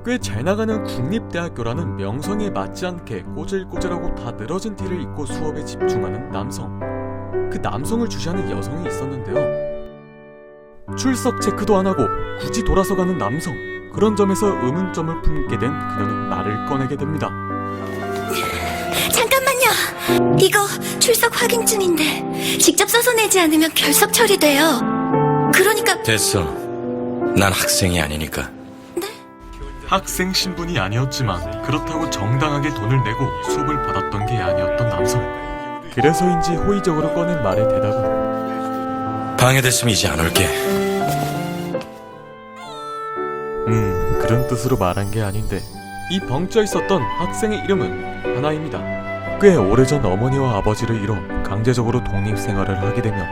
꽤 잘 나가는 국립대학교라는 명성에 맞지 않게 꼬질꼬질하고 다 늘어진 티를 입고 수업에 집중하는 남성. 그 남성을 주시하는 여성이 있었는데요. 출석 체크도 안 하고 굳이 돌아서 가는 남성. 그런 점에서 의문점을 품게 된 그녀는 말을 꺼내게 됩니다. 잠깐만요. 이거 출석 확인증인데 직접 써서 내지 않으면 결석 처리돼요. 그러니까... 됐어. 난 학생이 아니니까. 학생 신분이 아니었지만 그렇다고 정당하게 돈을 내고 수업을 받았던 게 아니었던 남성. 그래서인지 호의적으로 꺼낸 말의 대답은 방해됐으면 이제 안 올게. 그런 뜻으로 말한 게 아닌데 이 벙쪄 있었던 학생의 이름은 하나입니다. 꽤 오래전 어머니와 아버지를 잃어 강제적으로 독립생활을 하게 되며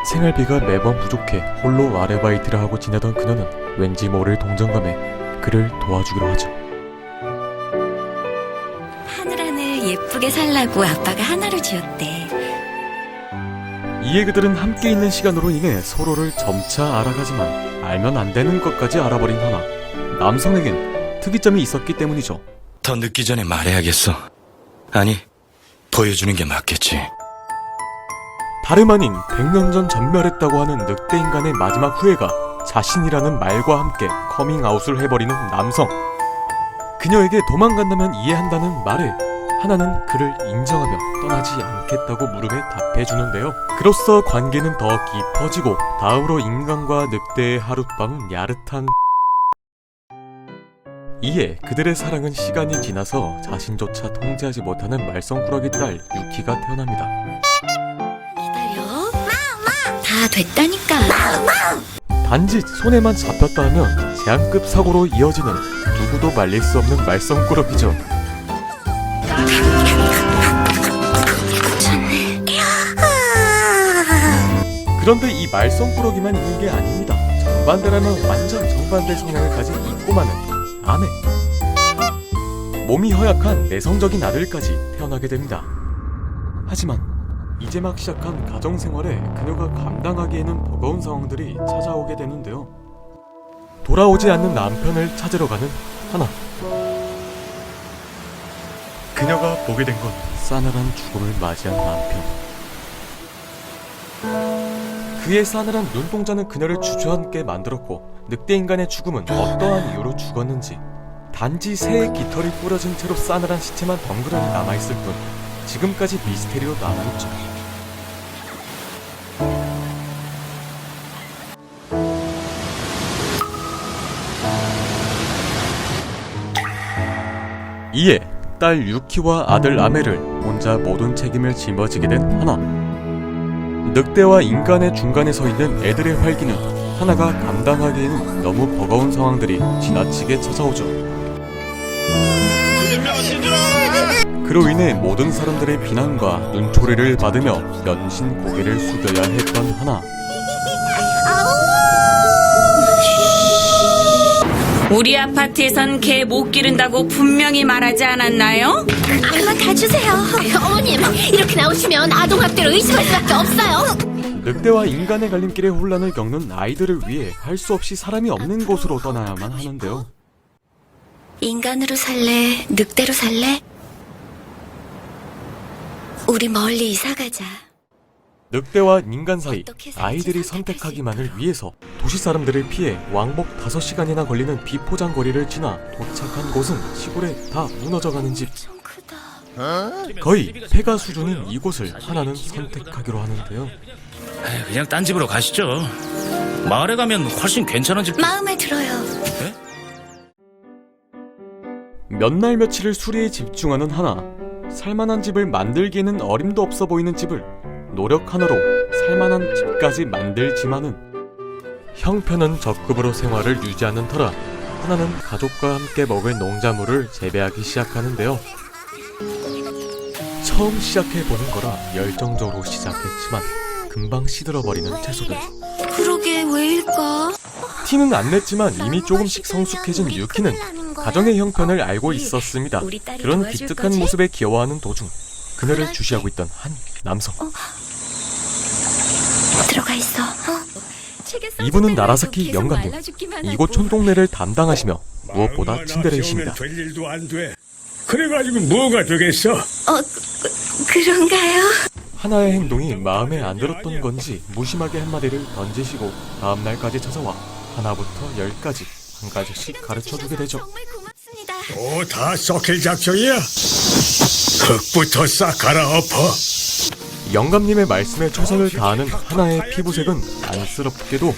생활비가 매번 부족해 홀로 아르바이트를 하고 지내던 그녀는 왠지 모를 동정감에 그를 도와주기로 하죠. 하늘하늘 예쁘게 살라고 아빠가 하나로 지었대. 이에 그들은 함께 있는 시간으로 인해 서로를 점차 알아가지만 알면 안 되는 것까지 알아버린 하나. 남성에겐 특이점이 있었기 때문이죠. 더 늦기 전에 말해야겠어. 아니, 보여주는 게 맞겠지. 다름 아닌 100년 전 전멸했다고 하는 늑대 인간의 마지막 후회가 자신이라는 말과 함께 커밍아웃을 해버리는 남성. 그녀에게 도망간다면 이해한다는 말에 하나는 그를 인정하며 떠나지 않겠다고 물음에 답해주는데요. 그로써 관계는 더 깊어지고 다음으로 인간과 늑대의 하룻밤은 야릇한. 이에 그들의 사랑은 시간이 지나서 자신조차 통제하지 못하는 말썽꾸러기 딸 유키가 태어납니다. 기다려. 다 됐다니까. 단지 손에만 잡혔다 하면 재앙급 사고로 이어지는 누구도 말릴 수 없는 말썽꾸러기죠. 그런데 이 말썽꾸러기만 있는 게 아닙니다. 정반대라면 완전 정반대 성향을 가진 이 꼬마는 아내. 몸이 허약한 내성적인 아들까지 태어나게 됩니다. 하지만 이제 막 시작한 가정생활에 그녀가 감당하기에는 버거운 상황들이 찾아오게 되는데요. 돌아오지 않는 남편을 찾으러 가는 하나. 그녀가 보게 된 건 싸늘한 죽음을 맞이한 남편. 그의 싸늘한 눈동자는 그녀를 주저앉게 만들었고 늑대인간의 죽음은 어떠한 이유로 죽었는지 단지 새의 깃털이 뿌려진 채로 싸늘한 시체만 덩그러니 남아있을 뿐 지금까지 미스테리로 남아있죠. 이에 딸 유키와 아들 아메를 혼자 모든 책임을 짊어지게 된 하나. 늑대와 인간의 중간에 서 있는 애들의 활기는 하나가 감당하기에는 너무 버거운 상황들이 지나치게 찾아오죠. 그로 인해 모든 사람들의 비난과 눈초리를 받으며 연신 고개를 숙여야 했던 하나. 우리 아파트에선 개 못 기른다고 분명히 말하지 않았나요? 그만 가주세요. 어머님, 이렇게 나오시면 아동학대로 의심할 수밖에 없어요. 늑대와 인간의 갈림길에 혼란을 겪는 아이들을 위해 할 수 없이 사람이 없는 곳으로 떠나야만 하는데요. 인간으로 살래? 늑대로 살래? 우리 멀리 이사가자. 늑대와 인간 사이 아이들이 선택하기만을 위해서 도시 사람들을 피해 왕복 5시간이나 걸리는 비포장 거리를 지나 도착한 곳은 시골에 다 무너져가는 집. 좀 크다. 거의 폐가 수준인 이곳을 하나는 선택하기로 하는데요. 그냥 딴 집으로 가시죠. 마을에 가면 훨씬 괜찮은 집. 마음에 들어요. 몇 날 며칠을 수리에 집중하는 하나. 살만한 집을 만들기에는 어림도 없어 보이는 집을 노력 하나로 살만한 집까지 만들지만은 형편은 적급으로 생활을 유지하는 터라 하나는 가족과 함께 먹을 농작물을 재배하기 시작하는데요. 처음 시작해보는 거라 열정적으로 시작했지만 금방 시들어버리는 채소들. 그러게 왜일까? 티는 안 냈지만 이미 조금씩 성숙해진 유키는 가정의 형편을 알고 있었습니다. 그런 기특한 모습에 귀여워하는 도중 그녀를 주시하고 있던 한 남성. 들어가 있어. 이분은 나라사키 영감님. 이곳 촌동네를 담당하시며 무엇보다 친데레이십니다. 될 일도 안 돼. 그래가지고 뭐가 되겠어? 그런가요? 하나의 행동이 마음에 안 들었던 건지 무심하게 한마디를 던지시고 다음날까지 찾아와 하나부터 10까지 한 가지씩 가르쳐주게 되죠. 정말 고맙습니다. 또 다 썩힐 작정이야? 흙부터 싹 갈아엎어. 영감님의 말씀에 최선을 다하는 하나의 피부색은 안쓰럽게도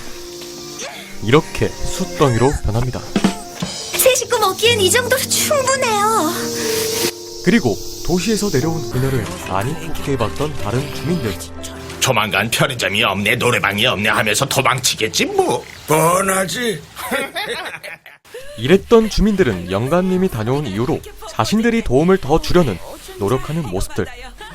이렇게 숯덩이로 변합니다. 새 식구 먹기엔 이 정도로 충분해요. 그리고 도시에서 내려온 그녀를 많이 좋게 봤던 다른 주민들. 조만간 편의점이 없네, 노래방이 없네 하면서 도망치겠지 뭐. 뻔하지. 이랬던 주민들은 영감님이 다녀온 이후로 자신들이 도움을 더 주려는 노력하는 모습들,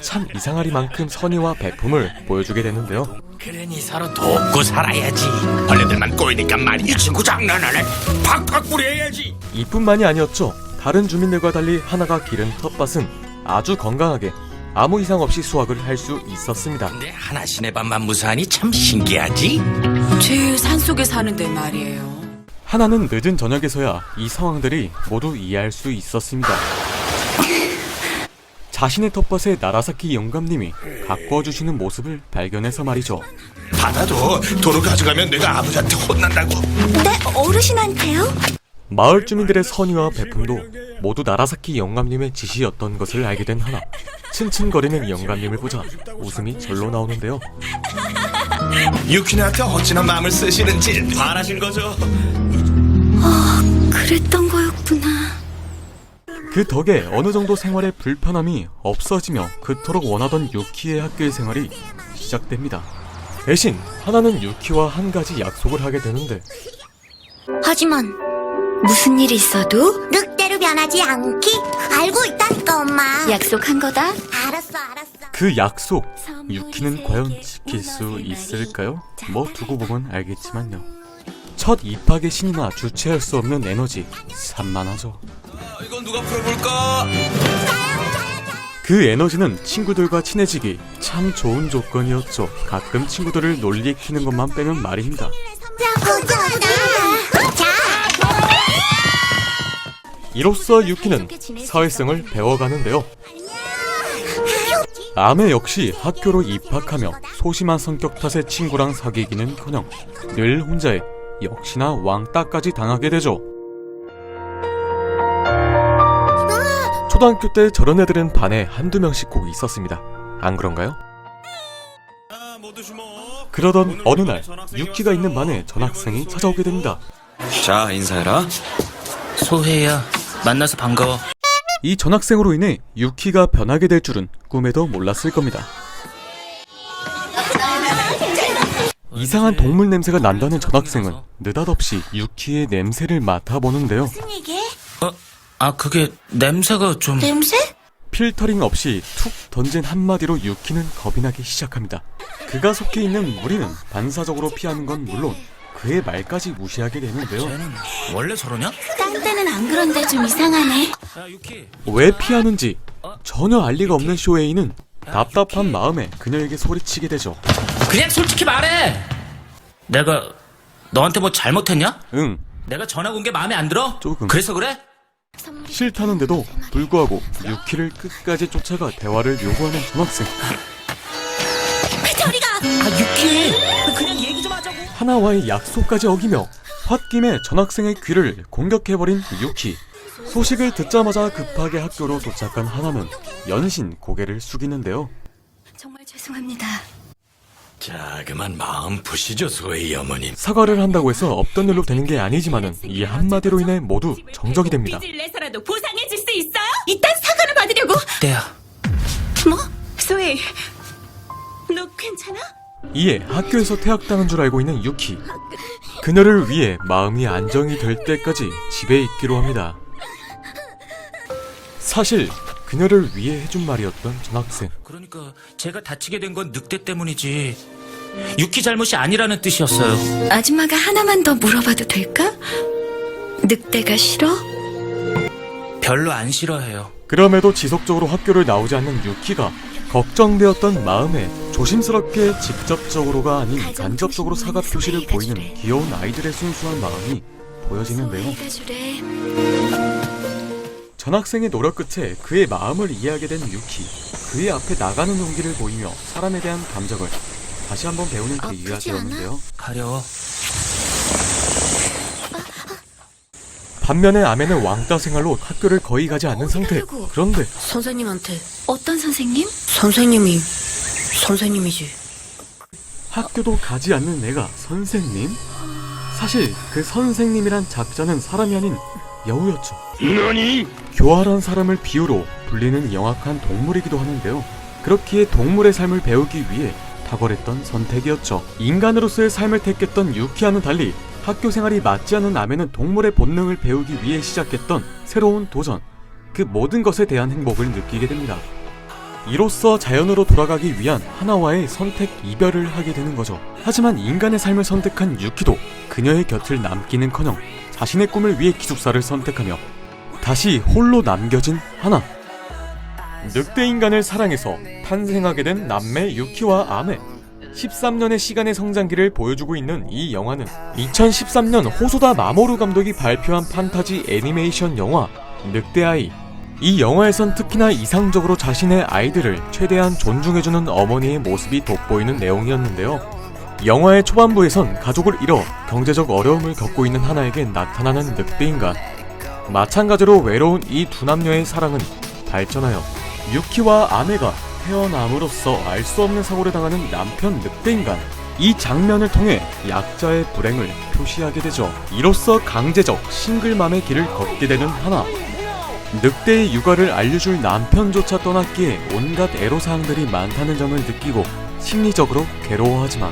참 이상하리만큼 선의와 배품을 보여주게 되는데요. 그러니 서로 돕고 살아야지. 벌레들만 꼬이니까 말이야. 이 친구 장난하네. 팍팍 뿌려야지. 이뿐만이 아니었죠. 다른 주민들과 달리 하나가 기른 텃밭은 아주 건강하게 아무 이상 없이 수확을 할 수 있었습니다. 근데 하나 신의 밤만 무사하니 참 신기하지? 제일 산속에 사는데 말이에요. 하나는 늦은 저녁에서야 이 상황들이 모두 이해할 수 있었습니다. 자신의 텃밭에 나라사키 영감님이 가꾸어 주시는 모습을 발견해서 말이죠. 받아도 도로 가져가면 내가 아버지한테 혼난다고. 네, 어르신한테요? 마을 주민들의 선의와 배품도 모두 나라사키 영감님의 지시였던 것을 알게 된 하나. 츤츤거리는 영감님을 보자 웃음이 절로 나오는데요. 유키네한테 어찌나 마음을 쓰시는지 반하신 거죠. 그랬던 거였구나. 그 덕에 어느 정도 생활의 불편함이 없어지며 그토록 원하던 유키의 학교의 생활이 시작됩니다. 대신 하나는 유키와 한 가지 약속을 하게 되는데, 하지만 무슨 일이 있어도 늑대로 변하지 않기 알고 있다니까 엄마. 약속한 거다. 알았어. 그 약속 유키는 과연 지킬 수 있을까요? 뭐 두고 보면 알겠지만요. 첫 입학의 신이나 주체할 수 없는 에너지 산만하죠. 이건 누가 풀어볼까? 그 에너지는 친구들과 친해지기 참 좋은 조건이었죠. 가끔 친구들을 놀리키는 것만 빼면 말입니다. 이로써 유키는 사회성을 배워가는데요. 아메 역시 학교로 입학하며 소심한 성격 탓에 친구랑 사귀기는커녕 늘 혼자에 역시나 왕따까지 당하게 되죠. 초등학교 때 저런 애들은 반에 한두 명씩 꼭 있었습니다. 안 그런가요? 그러던 어느 날 유키가 있는 반에 전학생이 찾아오게 됩니다. 자, 인사해라. 소혜야, 만나서 반가워. 이 전학생으로 인해 유키가 변하게 될 줄은 꿈에도 몰랐을 겁니다. 이상한 동물 냄새가 난다는 전학생은 느닷없이 유키의 냄새를 맡아보는데요. 그게 냄새가 좀... 냄새? 필터링 없이 툭 던진 한마디로 유키는 겁이 나기 시작합니다. 그가 속해 있는 무리는 반사적으로 피하는 건 물론 그의 말까지 무시하게 되는데요. 쟤는 원래 저러냐? 딴 때는 안 그런데 좀 이상하네. 야, 유키. 왜 피하는지 전혀 알 리가 없는 쇼에이는 답답한 마음에 그녀에게 소리치게 되죠. 그냥 솔직히 말해! 내가 너한테 뭐 잘못했냐? 응, 내가 전화 온 게 마음에 안 들어? 조금. 그래서 그래? 싫다는데도 불구하고 유키를 끝까지 쫓아가 대화를 요구하는 전학생. 저리가. 유키! 그냥 얘기 좀 하자고. 하나와의 약속까지 어기며 홧김에 전학생의 귀를 공격해버린 유키. 소식을 듣자마자 급하게 학교로 도착한 하나는 연신 고개를 숙이는데요. 정말 죄송합니다. 자, 그만 마음 푸시죠, 소희 어머님. 사과를 한다고 해서 없던 일로 되는 게 아니지만은 이 한마디로 인해 모두 정적이 됩니다. 빚을 내서라도 보상해줄 수 있어요? 이딴 사과를 받으려고? 때야. 뭐? 소희, 너 괜찮아? 이에 학교에서 퇴학당한 줄 알고 있는 유키. 그녀를 위해 마음이 안정이 될 때까지 집에 있기로 합니다. 사실 그녀를 위해 해준 말이었던 전학생. 그러니까 제가 다치게 된 건 늑대 때문이지 유키 잘못이 아니라는 뜻이었어요. 아줌마가 하나만 더 물어봐도 될까? 늑대가 싫어? 별로 안 싫어해요. 그럼에도 지속적으로 학교를 나오지 않는 유키가 걱정되었던 마음에 조심스럽게 직접적으로가 아닌 간접적으로 사과 표시를 보이는 귀여운 아이들의 순수한 마음이 보여지는데요. 해주래. 전학생의 노력 끝에 그의 마음을 이해하게 된 유키. 그의 앞에 나가는 용기를 보이며 사람에 대한 감정을 다시 한번 배우는 계기가 아프지 않아? 되었는데요. 가려워. 반면에 아메는 왕따 생활로 학교를 거의 가지 않는 상태. 가려고? 그런데 선생님한테. 어떤 선생님? 선생님이지. 학교도 가지 않는 내가 선생님? 사실 그 선생님이란 작자는 사람이 아닌 여우였죠. 너니? 교활한 사람을 비유로 불리는 영악한 동물이기도 하는데요. 그렇기에 동물의 삶을 배우기 위해 탁월했던 선택이었죠. 인간으로서의 삶을 택했던 유키와는 달리 학교 생활이 맞지 않는 아메는 동물의 본능을 배우기 위해 시작했던 새로운 도전, 그 모든 것에 대한 행복을 느끼게 됩니다. 이로써 자연으로 돌아가기 위한 하나와의 선택 이별을 하게 되는 거죠. 하지만 인간의 삶을 선택한 유키도 그녀의 곁을 남기는커녕 자신의 꿈을 위해 기숙사를 선택하며 다시 홀로 남겨진 하나. 늑대 인간을 사랑해서 탄생하게 된 남매 유키와 아메. 13년의 시간의 성장기를 보여주고 있는 이 영화는 2013년 호소다 마모루 감독이 발표한 판타지 애니메이션 영화 늑대아이. 이 영화에선 특히나 이상적으로 자신의 아이들을 최대한 존중해주는 어머니의 모습이 돋보이는 내용이었는데요. 영화의 초반부에선 가족을 잃어 경제적 어려움을 겪고 있는 하나에게 나타나는 늑대인간. 마찬가지로 외로운 이 두 남녀의 사랑은 발전하여 유키와 아메가 태어남으로써 알 수 없는 사고를 당하는 남편 늑대인간. 이 장면을 통해 약자의 불행을 표시하게 되죠. 이로써 강제적 싱글맘의 길을 걷게 되는 하나. 늑대의 육아를 알려줄 남편조차 떠났기에 온갖 애로사항들이 많다는 점을 느끼고 심리적으로 괴로워하지만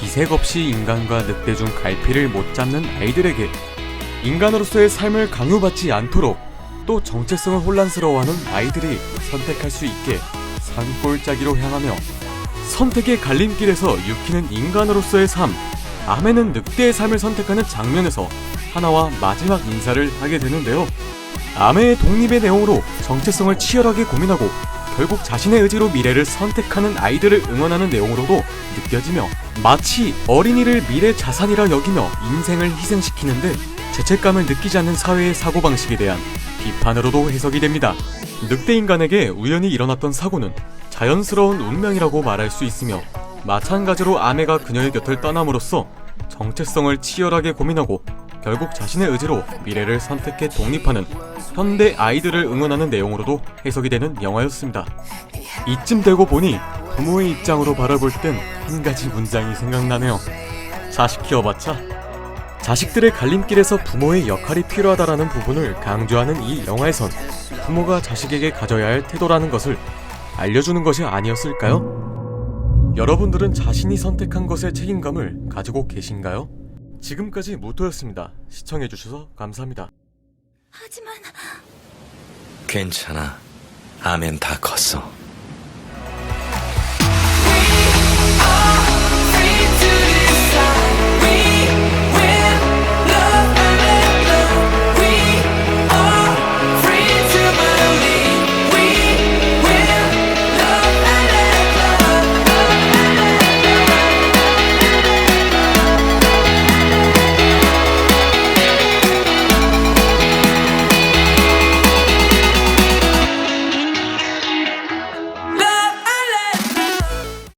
기색 없이 인간과 늑대 중 갈피를 못 잡는 아이들에게 인간으로서의 삶을 강요받지 않도록 또 정체성을 혼란스러워하는 아이들이 선택할 수 있게 산골짜기로 향하며 선택의 갈림길에서 유키는 인간으로서의 삶, 아메는 늑대의 삶을 선택하는 장면에서 하나와 마지막 인사를 하게 되는데요. 아메의 독립의 내용으로 정체성을 치열하게 고민하고 결국 자신의 의지로 미래를 선택하는 아이들을 응원하는 내용으로도 느껴지며 마치 어린이를 미래 자산이라 여기며 인생을 희생시키는데 죄책감을 느끼지 않는 사회의 사고방식에 대한 비판으로도 해석이 됩니다. 늑대 인간에게 우연히 일어났던 사고는 자연스러운 운명이라고 말할 수 있으며 마찬가지로 아메가 그녀의 곁을 떠남으로써 정체성을 치열하게 고민하고 결국 자신의 의지로 미래를 선택해 독립하는 현대 아이들을 응원하는 내용으로도 해석이 되는 영화였습니다. 이쯤 되고 보니 부모의 입장으로 바라볼 땐 한 가지 문장이 생각나네요. 자식 키워봤자? 자식들의 갈림길에서 부모의 역할이 필요하다라는 부분을 강조하는 이 영화에선 부모가 자식에게 가져야 할 태도라는 것을 알려주는 것이 아니었을까요? 여러분들은 자신이 선택한 것에 책임감을 가지고 계신가요? 지금까지 무토였습니다. 시청해주셔서 감사합니다. 하지만 괜찮아. 아멘 다 컸어.